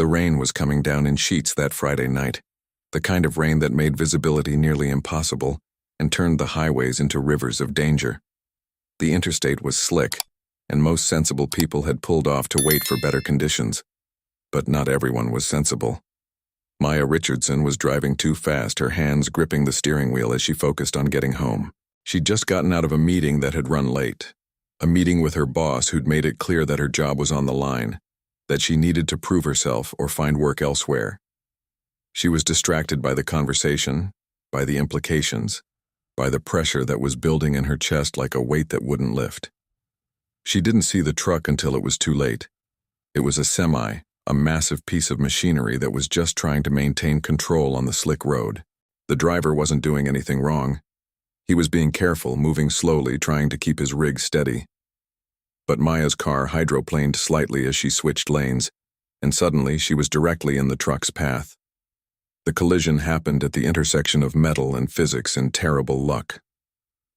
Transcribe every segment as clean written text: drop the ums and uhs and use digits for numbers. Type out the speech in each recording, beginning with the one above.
The rain was coming down in sheets that Friday night, the kind of rain that made visibility nearly impossible and turned the highways into rivers of danger. The interstate was slick, and most sensible people had pulled off to wait for better conditions. But not everyone was sensible. Maya Richardson was driving too fast, her hands gripping the steering wheel as she focused on getting home. She'd just gotten out of a meeting that had run late. A meeting with her boss who'd made it clear that her job was on the line, that she needed to prove herself or find work elsewhere. She was distracted by the conversation, by the implications, by the pressure that was building in her chest like a weight that wouldn't lift. She didn't see the truck until it was too late. It was a semi, a massive piece of machinery that was just trying to maintain control on the slick road. The driver wasn't doing anything wrong. He was being careful, moving slowly, trying to keep his rig steady. But Maya's car hydroplaned slightly as she switched lanes, and suddenly she was directly in the truck's path. The collision happened at the intersection of metal and physics in terrible luck.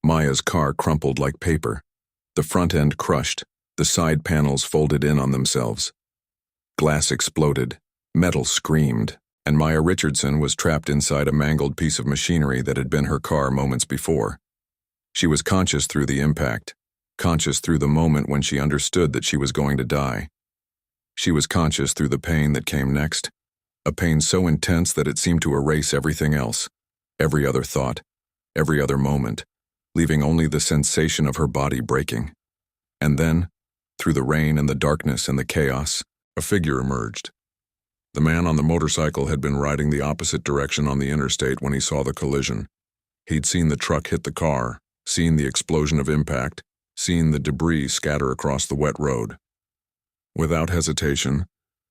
Maya's car crumpled like paper. The front end crushed, the side panels folded in on themselves. Glass exploded, metal screamed, and Maya Richardson was trapped inside a mangled piece of machinery that had been her car moments before. She was conscious through the impact, conscious through the moment when she understood that she was going to die. She was conscious through the pain that came next, a pain so intense that it seemed to erase everything else, every other thought, every other moment, leaving only the sensation of her body breaking. And then, through the rain and the darkness and the chaos, a figure emerged. The man on the motorcycle had been riding the opposite direction on the interstate when he saw the collision. He'd seen the truck hit the car, seen the explosion of impact, seen the debris scatter across the wet road. Without hesitation,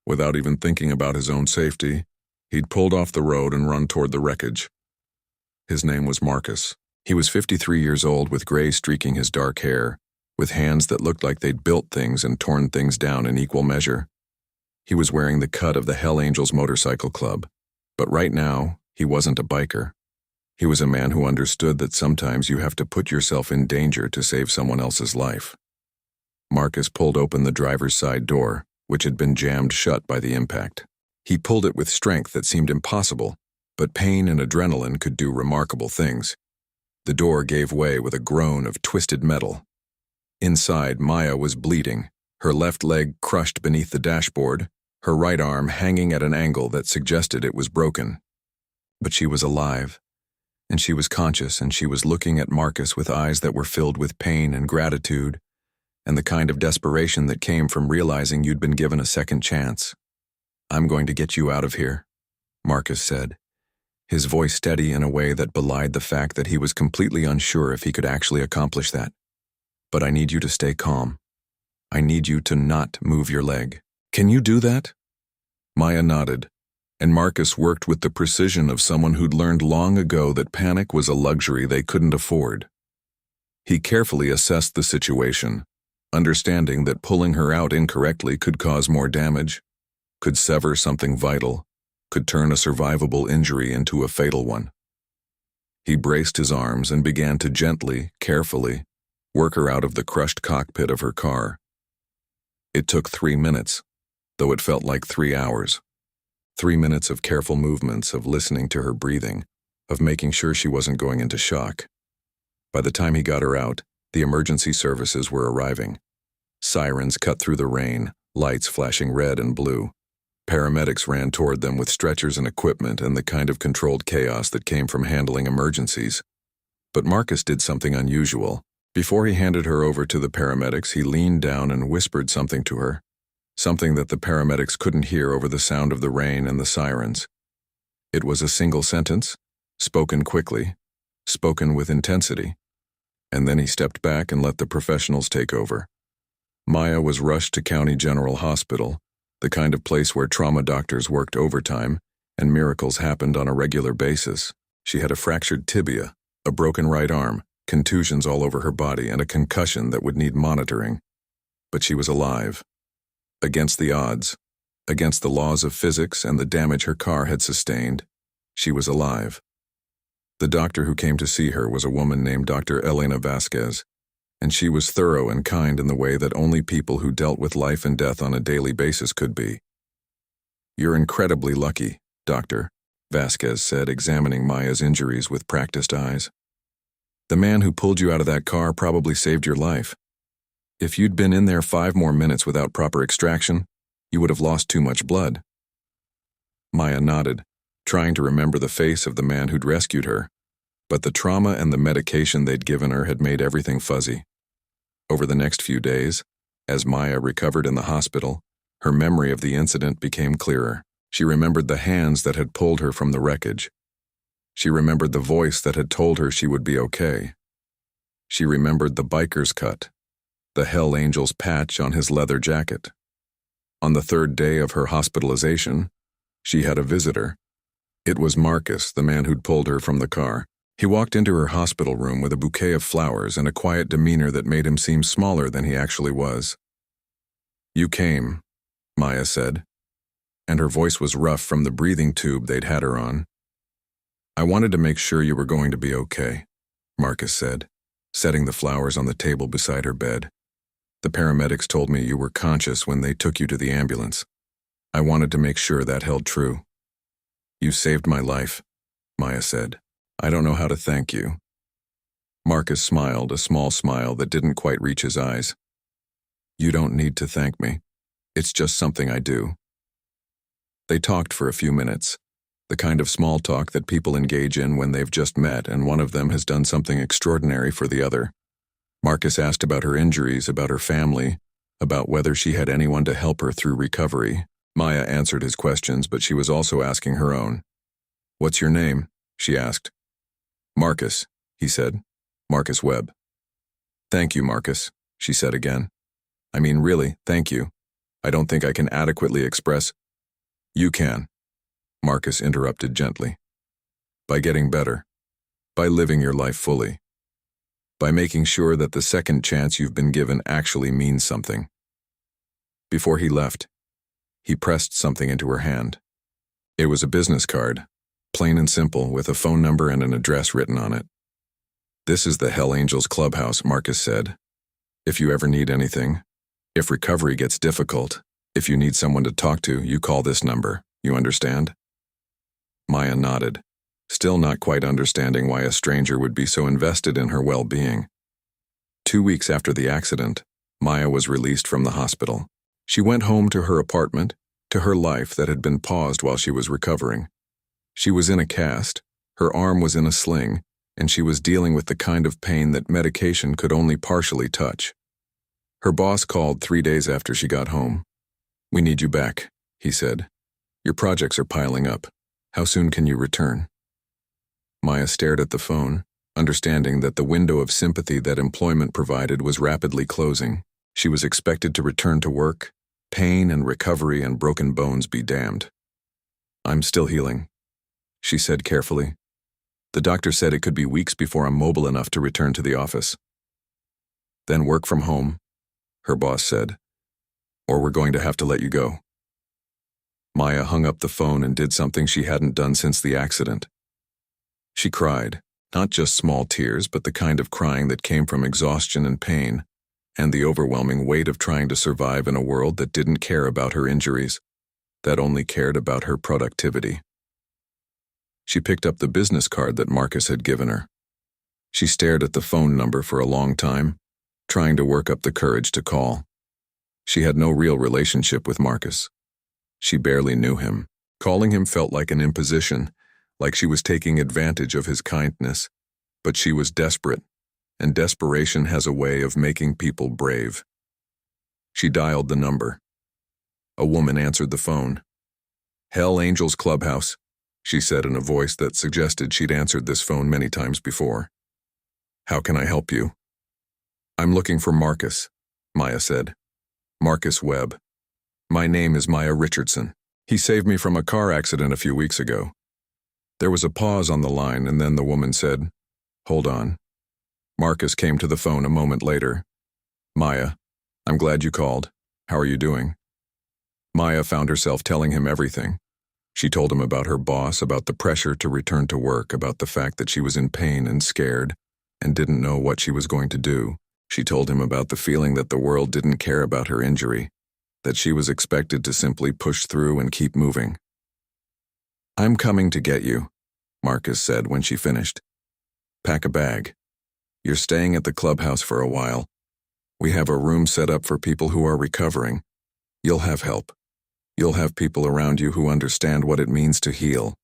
without even thinking about his own safety, he'd pulled off the road and run toward the wreckage. His name was Marcus. He was 53 years old with gray streaking his dark hair, with hands that looked like they'd built things and torn things down in equal measure. He was wearing the cut of the Hell Angels Motorcycle Club, but right now, he wasn't a biker. He was a man who understood that sometimes you have to put yourself in danger to save someone else's life. Marcus pulled open the driver's side door, which had been jammed shut by the impact. He pulled it with strength that seemed impossible, but pain and adrenaline could do remarkable things. The door gave way with a groan of twisted metal. Inside, Maya was bleeding, her left leg crushed beneath the dashboard, her right arm hanging at an angle that suggested it was broken. But she was alive, and she was conscious, and she was looking at Marcus with eyes that were filled with pain and gratitude, and the kind of desperation that came from realizing you'd been given a second chance. "I'm going to get you out of here," Marcus said, his voice steady in a way that belied the fact that he was completely unsure if he could actually accomplish that. "But I need you to stay calm. I need you to not move your leg. Can you do that?" Maya nodded, and Marcus worked with the precision of someone who'd learned long ago that panic was a luxury they couldn't afford. He carefully assessed the situation, understanding that pulling her out incorrectly could cause more damage, could sever something vital, could turn a survivable injury into a fatal one. He braced his arms and began to gently, carefully, work her out of the crushed cockpit of her car. It took 3 minutes, though it felt like 3 hours. 3 minutes of careful movements, of listening to her breathing, of making sure she wasn't going into shock. By the time he got her out, the emergency services were arriving. Sirens cut through the rain, lights flashing red and blue. Paramedics ran toward them with stretchers and equipment and the kind of controlled chaos that came from handling emergencies. But Marcus did something unusual. Before he handed her over to the paramedics, he leaned down and whispered something to her, something that the paramedics couldn't hear over the sound of the rain and the sirens. It was a single sentence, spoken quickly, spoken with intensity, and then he stepped back and let the professionals take over. Maya was rushed to County General Hospital, the kind of place where trauma doctors worked overtime and miracles happened on a regular basis. She had a fractured tibia, a broken right arm, contusions all over her body, and a concussion that would need monitoring. But she was alive. Against the odds, against the laws of physics and the damage her car had sustained, she was alive. The doctor who came to see her was a woman named Dr. Elena Vasquez, and she was thorough and kind in the way that only people who dealt with life and death on a daily basis could be. "You're incredibly lucky, Doctor," Vasquez said, examining Maya's injuries with practiced eyes. "The man who pulled you out of that car probably saved your life. If you'd been in there 5 more minutes without proper extraction, you would have lost too much blood." Maya nodded, trying to remember the face of the man who'd rescued her, but the trauma and the medication they'd given her had made everything fuzzy. Over the next few days, as Maya recovered in the hospital, her memory of the incident became clearer. She remembered the hands that had pulled her from the wreckage. She remembered the voice that had told her she would be okay. She remembered the biker's cut, the Hell Angel's patch on his leather jacket. On the 3rd day of her hospitalization, she had a visitor. It was Marcus, the man who'd pulled her from the car. He walked into her hospital room with a bouquet of flowers and a quiet demeanor that made him seem smaller than he actually was. "You came," Maya said, and her voice was rough from the breathing tube they'd had her on. "I wanted to make sure you were going to be okay," Marcus said, setting the flowers on the table beside her bed. "The paramedics told me you were conscious when they took you to the ambulance. I wanted to make sure that held true." "You saved my life," Maya said. "I don't know how to thank you." Marcus smiled, a small smile that didn't quite reach his eyes. "You don't need to thank me. It's just something I do." They talked for a few minutes, the kind of small talk that people engage in when they've just met and one of them has done something extraordinary for the other. Marcus asked about her injuries, about her family, about whether she had anyone to help her through recovery. Maya answered his questions, but she was also asking her own. "What's your name?" she asked. "Marcus," he said. "Marcus Webb." "Thank you, Marcus," she said again. "I mean, really, thank you. I don't think I can adequately express—" "You can," Marcus interrupted gently. "By getting better. By living your life fully. By making sure that the second chance you've been given actually means something." Before he left, he pressed something into her hand. It was a business card, plain and simple, with a phone number and an address written on it. "This is the Hell Angels Clubhouse," Marcus said. "If you ever need anything, if recovery gets difficult, if you need someone to talk to, you call this number. You understand?" Maya nodded, still not quite understanding why a stranger would be so invested in her well-being. 2 weeks after the accident, Maya was released from the hospital. She went home to her apartment, to her life that had been paused while she was recovering. She was in a cast, her arm was in a sling, and she was dealing with the kind of pain that medication could only partially touch. Her boss called 3 days after she got home. "We need you back," he said. "Your projects are piling up. How soon can you return?" Maya stared at the phone, understanding that the window of sympathy that employment provided was rapidly closing. She was expected to return to work, pain and recovery and broken bones be damned. "I'm still healing," she said carefully. "The doctor said it could be weeks before I'm mobile enough to return to the office." "Then work from home," her boss said, "or we're going to have to let you go." Maya hung up the phone and did something she hadn't done since the accident. She cried, not just small tears, but the kind of crying that came from exhaustion and pain, and the overwhelming weight of trying to survive in a world that didn't care about her injuries, that only cared about her productivity. She picked up the business card that Marcus had given her. She stared at the phone number for a long time, trying to work up the courage to call. She had no real relationship with Marcus. She barely knew him. Calling him felt like an imposition, like she was taking advantage of his kindness. But she was desperate, and desperation has a way of making people brave. She dialed the number. A woman answered the phone. "Hell Angels Clubhouse," she said in a voice that suggested she'd answered this phone many times before. "How can I help you?" "I'm looking for Marcus," Maya said. "Marcus Webb. My name is Maya Richardson. He saved me from a car accident a few weeks ago." There was a pause on the line, and then the woman said, "Hold on." Marcus came to the phone a moment later. "Maya, I'm glad you called. How are you doing?" Maya found herself telling him everything. She told him about her boss, about the pressure to return to work, about the fact that she was in pain and scared, and didn't know what she was going to do. She told him about the feeling that the world didn't care about her injury. that she was expected to simply push through and keep moving. "I'm coming to get you," Marcus said when she finished. "Pack a bag. You're staying at the clubhouse for a while. We have a room set up for people who are recovering. You'll have help. You'll have people around you who understand what it means to heal."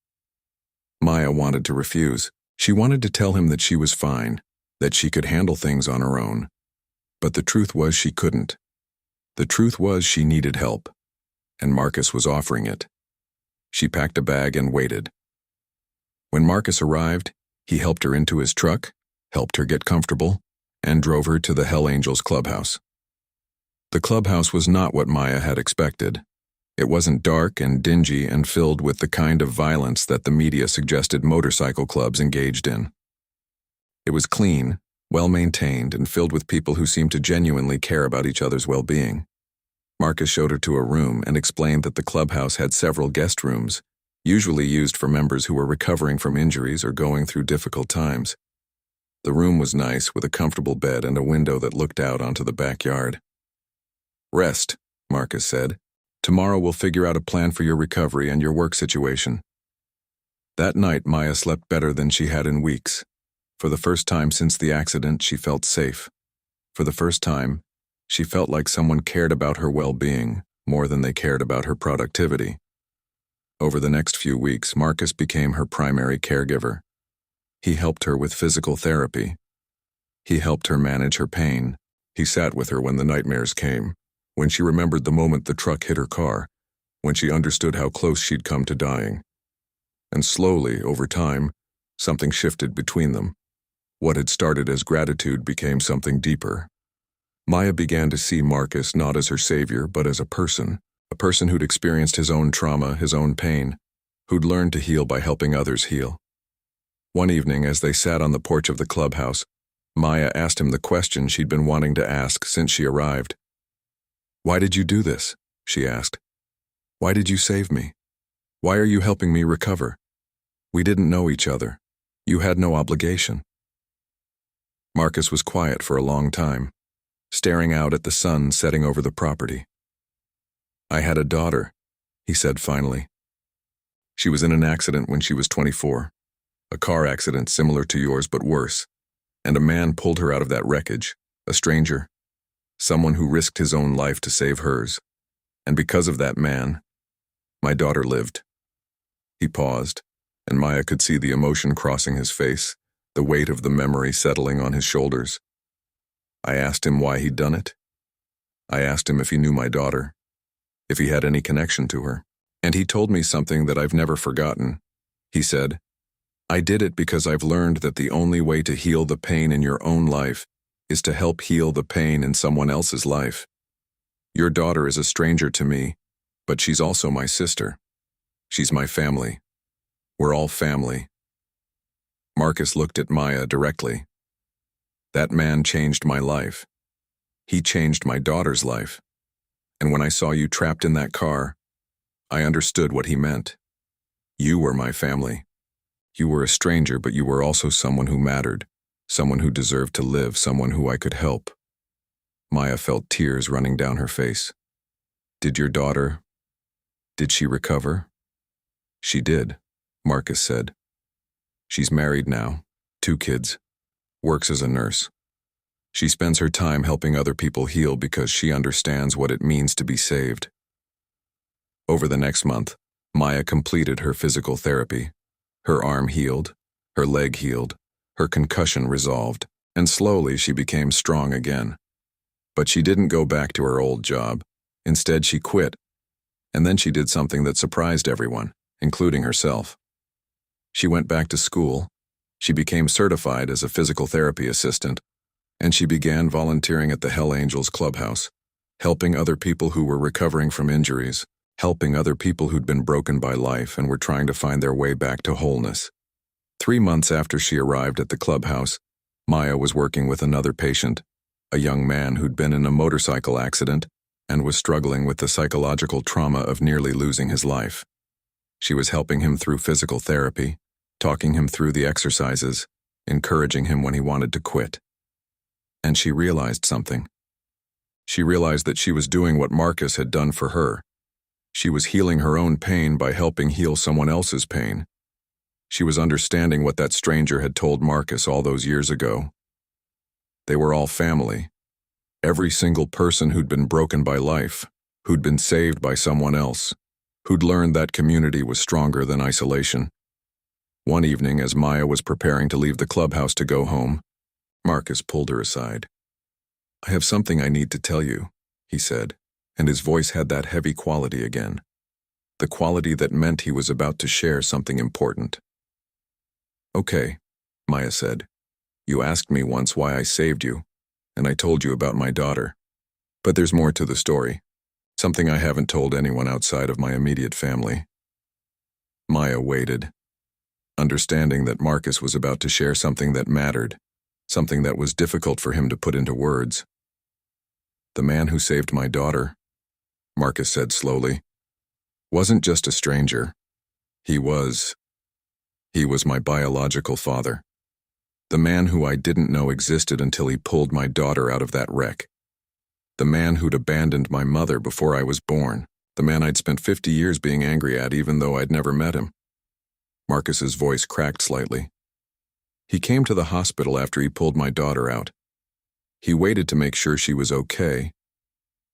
Maya wanted to refuse. She wanted to tell him that she was fine, that she could handle things on her own. But the truth was she couldn't. The truth was she needed help, and Marcus was offering it. She packed a bag and waited. When Marcus arrived, he helped her into his truck, helped her get comfortable, and drove her to the Hell Angels clubhouse. The clubhouse was not what Maya had expected. It wasn't dark and dingy and filled with the kind of violence that the media suggested motorcycle clubs engaged in. It was clean, well-maintained, and filled with people who seemed to genuinely care about each other's well-being. Marcus showed her to a room and explained that the clubhouse had several guest rooms, usually used for members who were recovering from injuries or going through difficult times. The room was nice, with a comfortable bed and a window that looked out onto the backyard. "Rest," Marcus said. "Tomorrow we'll figure out a plan for your recovery and your work situation." That night, Maya slept better than she had in weeks. For the first time since the accident, she felt safe. For the first time, she felt like someone cared about her well-being more than they cared about her productivity. Over the next few weeks, Marcus became her primary caregiver. He helped her with physical therapy. He helped her manage her pain. He sat with her when the nightmares came, when she remembered the moment the truck hit her car, when she understood how close she'd come to dying. And slowly, over time, something shifted between them. What had started as gratitude became something deeper. Maya began to see Marcus not as her savior, but as a person who'd experienced his own trauma, his own pain, who'd learned to heal by helping others heal. One evening, as they sat on the porch of the clubhouse, Maya asked him the question she'd been wanting to ask since she arrived. "Why did you do this?" she asked. "Why did you save me? Why are you helping me recover? We didn't know each other. You had no obligation." Marcus was quiet for a long time, staring out at the sun setting over the property. "I had a daughter," he said finally. "She was in an accident when she was 24. A car accident similar to yours but worse, and a man pulled her out of that wreckage, a stranger, someone who risked his own life to save hers. And because of that man, my daughter lived." He paused, and Maya could see the emotion crossing his face, the weight of the memory settling on his shoulders. "I asked him why he'd done it. I asked him if he knew my daughter, if he had any connection to her. And he told me something that I've never forgotten. He said, 'I did it because I've learned that the only way to heal the pain in your own life is to help heal the pain in someone else's life. Your daughter is a stranger to me, but she's also my sister. She's my family. We're all family.'" Marcus looked at Maya directly. "That man changed my life. He changed my daughter's life. And when I saw you trapped in that car, I understood what he meant. You were my family. You were a stranger, but you were also someone who mattered, someone who deserved to live, someone who I could help." Maya felt tears running down her face. Did she recover?" "She did," Marcus said. "She's married now, 2 kids, works as a nurse. She spends her time helping other people heal because she understands what it means to be saved." Over the next month, Maya completed her physical therapy. Her arm healed, her leg healed, her concussion resolved, and slowly she became strong again. But she didn't go back to her old job. Instead, she quit. And then she did something that surprised everyone, including herself. She went back to school, she became certified as a physical therapy assistant, and she began volunteering at the Hell Angels clubhouse, helping other people who were recovering from injuries, helping other people who'd been broken by life and were trying to find their way back to wholeness. 3 months after she arrived at the clubhouse, Maya was working with another patient, a young man who'd been in a motorcycle accident and was struggling with the psychological trauma of nearly losing his life. She was helping him through physical therapy, talking him through the exercises, encouraging him when he wanted to quit. And she realized something. She realized that she was doing what Marcus had done for her. She was healing her own pain by helping heal someone else's pain. She was understanding what that stranger had told Marcus all those years ago. They were all family. Every single person who'd been broken by life, who'd been saved by someone else, who'd learned that community was stronger than isolation. One evening, as Maya was preparing to leave the clubhouse to go home, Marcus pulled her aside. "I have something I need to tell you," he said, and his voice had that heavy quality again. The quality that meant he was about to share something important. "Okay," Maya said. "You asked me once why I saved you, and I told you about my daughter. But there's more to the story, something I haven't told anyone outside of my immediate family." Maya waited, understanding that Marcus was about to share something that mattered, something that was difficult for him to put into words. "The man who saved my daughter," Marcus said slowly, "wasn't just a stranger. He was my biological father. The man who I didn't know existed until he pulled my daughter out of that wreck. The man who'd abandoned my mother before I was born. The man I'd spent 50 years being angry at even though I'd never met him." Marcus's voice cracked slightly. "He came to the hospital after he pulled my daughter out. He waited to make sure she was okay,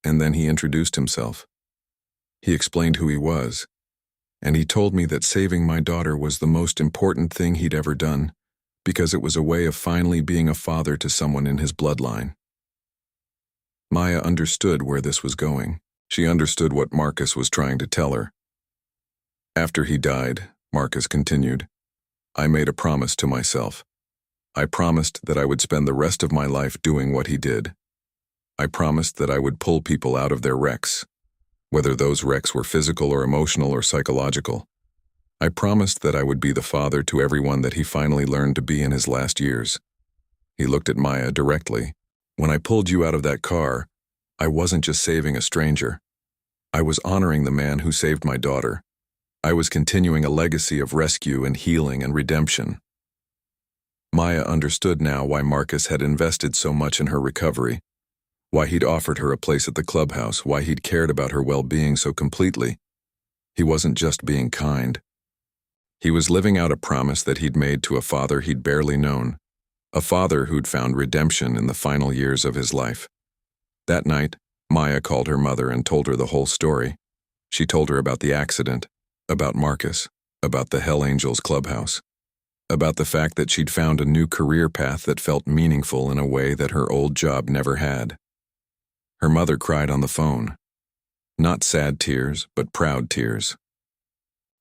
and then he introduced himself. He explained who he was, and he told me that saving my daughter was the most important thing he'd ever done, because it was a way of finally being a father to someone in his bloodline." Maya understood where this was going. She understood what Marcus was trying to tell her. "After he died," Marcus continued, "I made a promise to myself. I promised that I would spend the rest of my life doing what he did. I promised that I would pull people out of their wrecks, whether those wrecks were physical or emotional or psychological. I promised that I would be the father to everyone that he finally learned to be in his last years." He looked at Maya directly. "When I pulled you out of that car, I wasn't just saving a stranger. I was honoring the man who saved my daughter. I was continuing a legacy of rescue and healing and redemption." Maya understood now why Marcus had invested so much in her recovery, why he'd offered her a place at the clubhouse, why he'd cared about her well-being so completely. He wasn't just being kind. He was living out a promise that he'd made to a father he'd barely known, a father who'd found redemption in the final years of his life. That night, Maya called her mother and told her the whole story. She told her about the accident, about Marcus, about the Hell Angels clubhouse, about the fact that she'd found a new career path that felt meaningful in a way that her old job never had. Her mother cried on the phone. Not sad tears, but proud tears.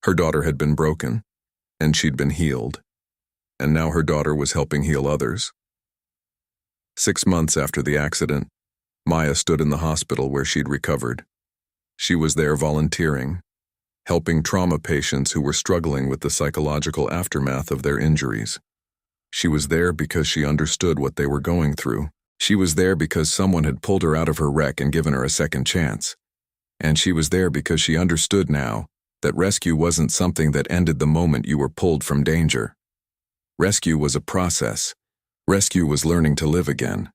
Her daughter had been broken, and she'd been healed, and now her daughter was helping heal others. 6 months after the accident, Maya stood in the hospital where she'd recovered. She was there volunteering, helping trauma patients who were struggling with the psychological aftermath of their injuries. She was there because she understood what they were going through. She was there because someone had pulled her out of her wreck and given her a second chance. And she was there because she understood now that rescue wasn't something that ended the moment you were pulled from danger. Rescue was a process. Rescue was learning to live again.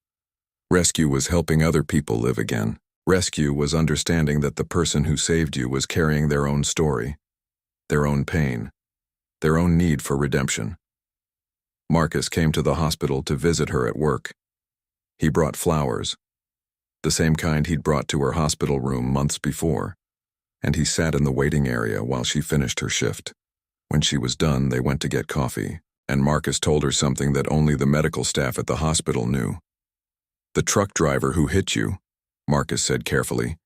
Rescue was helping other people live again. Rescue was understanding that the person who saved you was carrying their own story, their own pain, their own need for redemption. Marcus came to the hospital to visit her at work. He brought flowers, the same kind he'd brought to her hospital room months before, and he sat in the waiting area while she finished her shift. When she was done, they went to get coffee, and Marcus told her something that only the medical staff at the hospital knew. "The truck driver who hit you," Marcus said carefully,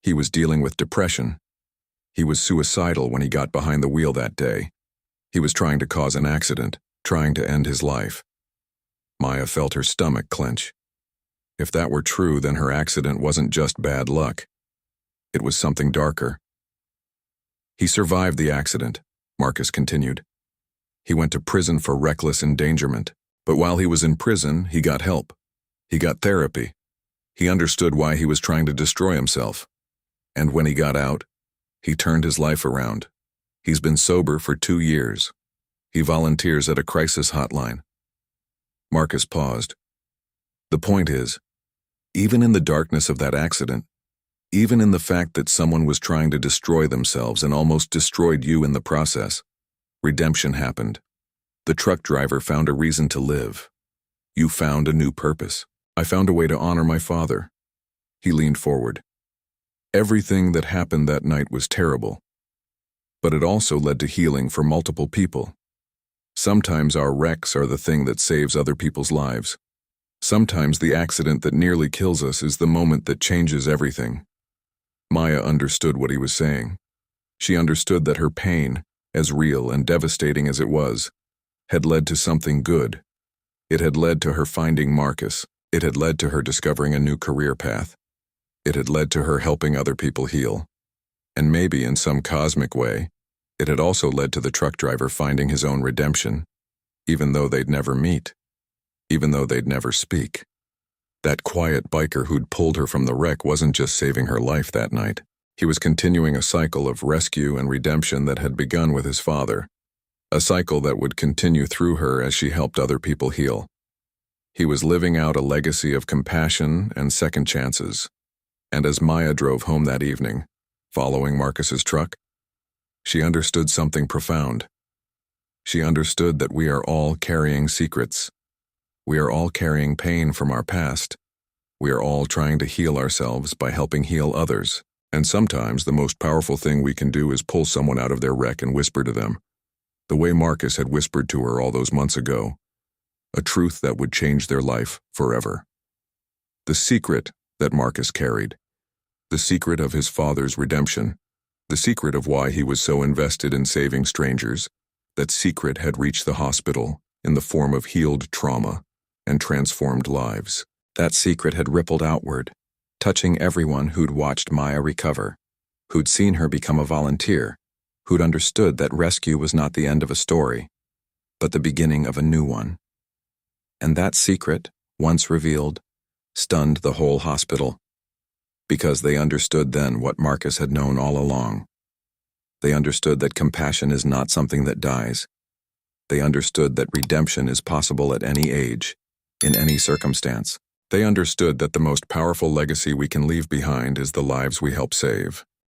"he was dealing with depression. He was suicidal when he got behind the wheel that day. He was trying to cause an accident, trying to end his life." Maya felt her stomach clench. If that were true, then her accident wasn't just bad luck. It was something darker. "He survived the accident," Marcus continued. "He went to prison for reckless endangerment, but while he was in prison, he got help. He got therapy. He understood why he was trying to destroy himself. And when he got out, he turned his life around. He's been sober for 2 years. He volunteers at a crisis hotline." Marcus paused. "The point is, Even in the darkness of that accident, even in the fact that someone was trying to destroy themselves and almost destroyed you in the process, redemption happened. The truck driver found a reason to live. You found a new purpose. I found a way to honor my father. He leaned forward. Everything that happened that night was terrible, but it also led to healing for multiple people. Sometimes our wrecks are the thing that saves other people's lives. Sometimes the accident that nearly kills us is the moment that changes everything. Maya understood what he was saying. She understood that her pain, as real and devastating as it was, had led to something good. It had led to her finding Marcus. It had led to her discovering a new career path. It had led to her helping other people heal. And maybe in some cosmic way, it had also led to the truck driver finding his own redemption, even though they'd never meet, even though they'd never speak. That quiet biker who'd pulled her from the wreck wasn't just saving her life that night. He was continuing a cycle of rescue and redemption that had begun with his father, a cycle that would continue through her as she helped other people heal. He was living out a legacy of compassion and second chances. And as Maya drove home that evening, following Marcus's truck, she understood something profound. She understood that we are all carrying secrets. We are all carrying pain from our past. We are all trying to heal ourselves by helping heal others. And sometimes the most powerful thing we can do is pull someone out of their wreck and whisper to them, the way Marcus had whispered to her all those months ago, a truth that would change their life forever. The secret that Marcus carried. The secret of his father's redemption, the secret of why he was so invested in saving strangers, that secret had reached the hospital in the form of healed trauma and transformed lives. That secret had rippled outward, touching everyone who'd watched Maya recover, who'd seen her become a volunteer, who'd understood that rescue was not the end of a story, but the beginning of a new one. And that secret, once revealed, stunned the whole hospital. Because they understood then what Marcus had known all along. They understood that compassion is not something that dies. They understood that redemption is possible at any age, in any circumstance. They understood that the most powerful legacy we can leave behind is the lives we help save.